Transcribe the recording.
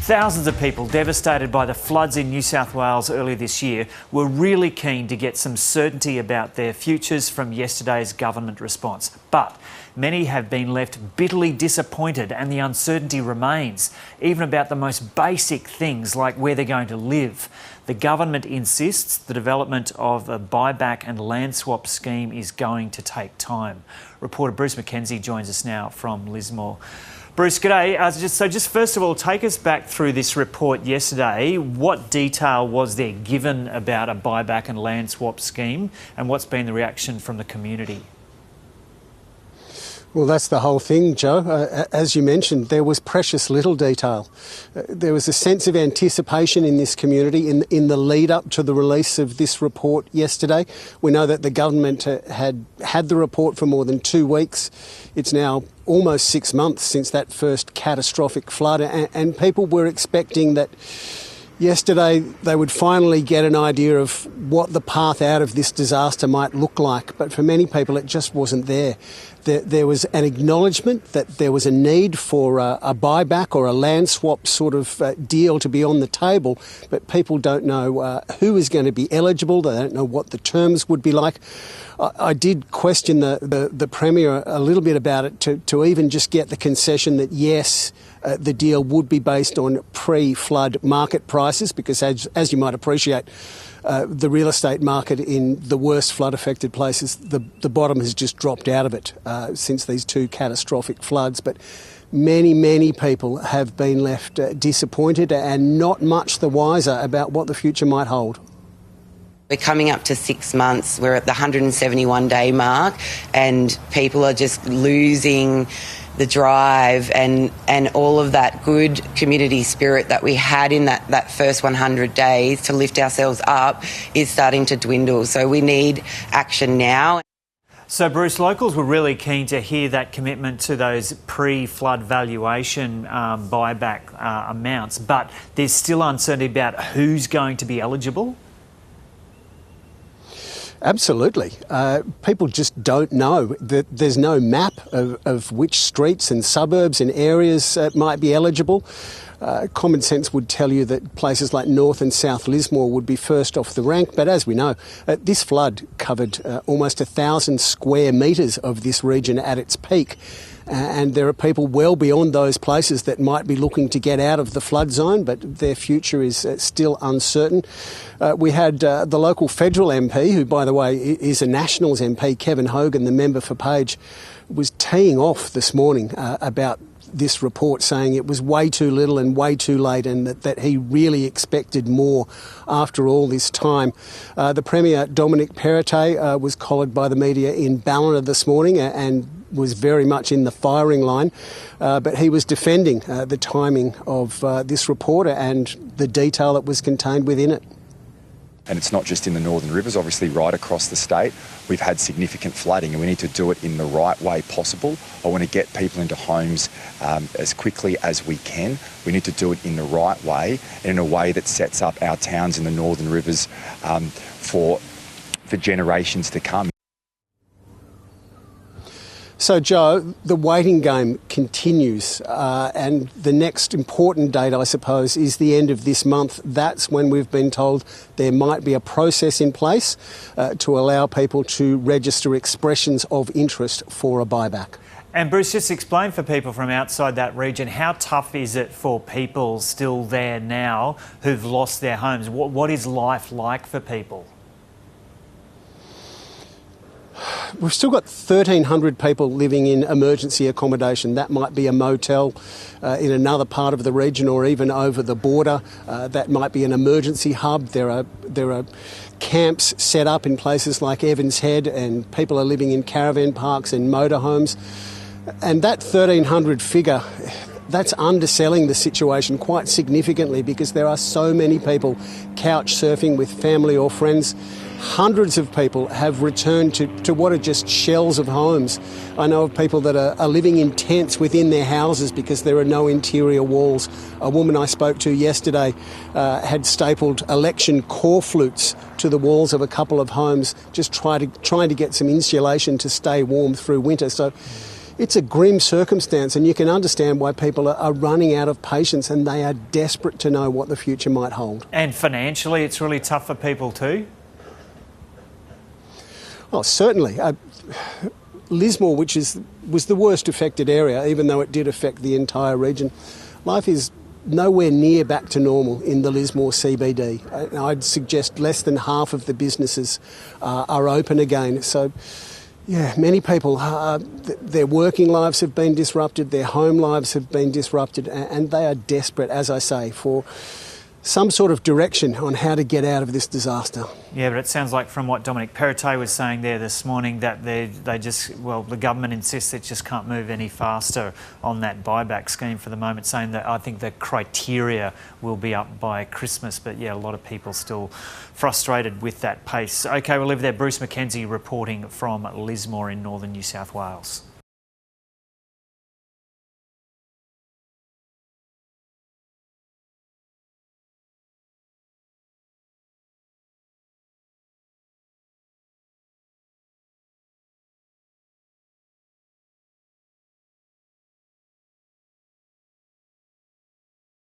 Thousands of people devastated by the floods in New South Wales earlier this year were really keen to get some certainty about their futures from yesterday's government response. But many have been left bitterly disappointed, and the uncertainty remains, even about the most basic things like where they're going to live. The government insists the development of a buyback and land swap scheme is going to take time. Reporter Bruce Mackenzie joins us now from Lismore. Bruce, g'day. Just first of all, take us back through this report yesterday. What detail was there given about a buyback and land swap scheme, and what's been the reaction from the community? Well, that's the whole thing, Joe. As you mentioned, there was precious little detail. There was a sense of anticipation in this community in the lead up to the release of this report yesterday. We know that the government had the report for more than 2 weeks. It's now almost 6 months since that first catastrophic flood, and people were expecting that yesterday they would finally get an idea of what the path out of this disaster might look like. But for many people, it just wasn't there. There was an acknowledgement that there was a need for a buyback or a land swap sort of deal to be on the table, but people don't know who is going to be eligible. They don't know what the terms would be like. I did question the Premier a little bit about it to even just get the concession that yes, the deal would be based on pre-flood market prices, because as you might appreciate, the real estate market in the worst flood-affected places, the bottom has just dropped out of it since these 2 catastrophic floods. But many people have been left disappointed and not much the wiser about what the future might hold. We're coming up to 6 months. We're at the 171-day mark, and people are just losing the drive and all of that good community spirit that we had in that first 100 days to lift ourselves up is starting to dwindle. So we need action now. So, Bruce, locals were really keen to hear that commitment to those pre-flood valuation buyback amounts, but there's still uncertainty about who's going to be eligible. Absolutely. People just don't know. There's no map of which streets and suburbs and areas might be eligible. Common sense would tell you that places like North and South Lismore would be first off the rank, but as we know, this flood covered almost 1,000 square metres of this region at its peak. And there are people well beyond those places that might be looking to get out of the flood zone, but their future is still uncertain. We had the local federal MP, who, by the way, is a Nationals MP, Kevin Hogan, the member for Page, was teeing off this morning about this report, saying it was way too little and way too late, and that he really expected more after all this time. The Premier, Dominic Perrottet, was collared by the media in Ballina this morning and was very much in the firing line, but he was defending the timing of this report and the detail that was contained within it. And it's not just in the Northern Rivers, obviously right across the state. We've had significant flooding and we need to do it in the right way possible. I want to get people into homes as quickly as we can. We need to do it in the right way and in a way that sets up our towns in the Northern Rivers for generations to come. So, Joe, the waiting game continues, and the next important date, I suppose, is the end of this month. That's when we've been told there might be a process in place to allow people to register expressions of interest for a buyback. And Bruce, just explain for people from outside that region, how tough is it for people still there now who've lost their homes? What is life like for people? We've still got 1,300 people living in emergency accommodation. That might be a motel in another part of the region or even over the border. That might be an emergency hub. There are camps set up in places like Evans Head, and people are living in caravan parks and motorhomes. And that 1,300 figure, that's underselling the situation quite significantly, because there are so many people couch surfing with family or friends. Hundreds of people have returned to what are just shells of homes. I know of people that are living in tents within their houses because there are no interior walls. A woman I spoke to yesterday had stapled election corflutes to the walls of a couple of homes, just trying to get some insulation to stay warm through winter. So It's a grim circumstance, and you can understand why people are running out of patience, and they are desperate to know what the future might hold. And financially, it's really tough for people too? Oh, certainly. Lismore, which was the worst affected area, even though it did affect the entire region, life is nowhere near back to normal in the Lismore CBD. I'd suggest less than half of the businesses are open again. So, yeah, many people, their working lives have been disrupted, their home lives have been disrupted, and they are desperate, as I say, for some sort of direction on how to get out of this disaster. Yeah, but it sounds like from what Dominic Perrottet was saying there this morning that the government insists it just can't move any faster on that buyback scheme for the moment, saying that I think the criteria will be up by Christmas. But yeah, a lot of people still frustrated with that pace. OK, we'll leave it there. Bruce Mackenzie reporting from Lismore in northern New South Wales.